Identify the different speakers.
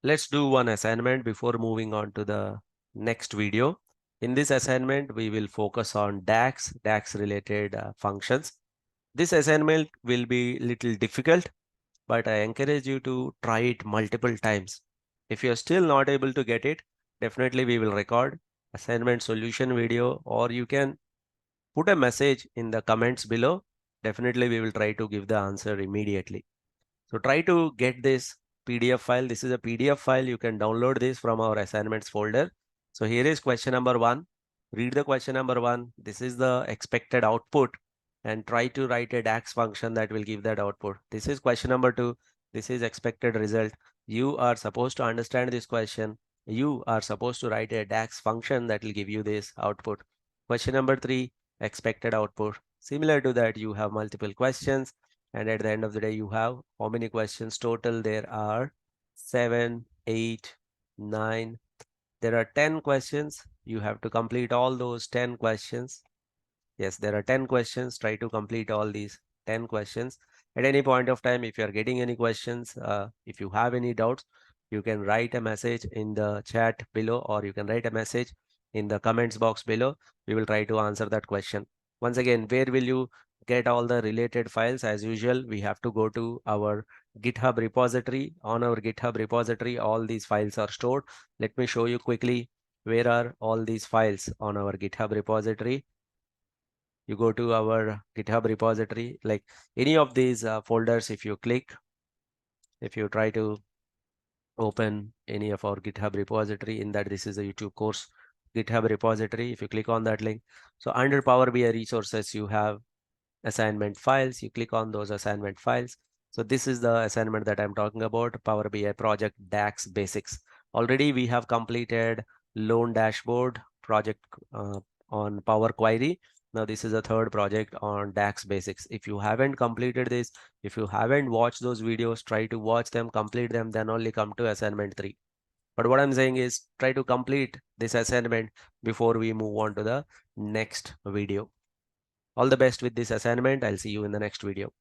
Speaker 1: Let's do one assignment before moving on to the next video. In this assignment, we will focus on DAX related functions. This assignment will be little difficult, but I encourage you to try it multiple times. If you're still not able to get it, definitely we will record assignment solution video, or you can put a message in the comments below. Definitely we will try to give the answer immediately. So try to get this PDF file. This is a PDF file. You can download this from our assignments folder. So here is question number 1. Read the question number 1. This is the expected output and try to write a DAX function that will give that output. This is question number 2. This is expected result. You are supposed to understand this question. You are supposed to write a DAX function that will give you this output. Question number 3, expected output. Similar to that, you have multiple questions. And at the end of the day, you have how many questions total? There are 7, 8, 9. There are 10 questions. You have to complete all those 10 questions. Yes, there are 10 questions. Try to complete all these 10 questions. At any point of time, if you are getting any questions, if you have any doubts, you can write a message in the chat below, or you can write a message in the comments box below. We will try to answer that question. Once again, where will you get all the related files? As usual, we have to go to our GitHub repository. On our GitHub repository, all these files are stored. Let me show you quickly where are all these files on our GitHub repository. You go to our GitHub repository, like any of these folders. If you click, if you try to open any of our GitHub repository, in that this is a YouTube course GitHub repository. If you click on that link, so under Power BI resources, you have assignment files. You click on those assignment files. So this is the assignment that I'm talking about, Power BI project DAX basics. Already we have completed loan dashboard project on Power Query. Now this is a third project on DAX basics. If you haven't completed this, if you haven't watched those videos, try to watch them, complete them, then only come to assignment 3. But what I'm saying is try to complete this assignment before we move on to the next video. All the best with this assignment. I'll see you in the next video.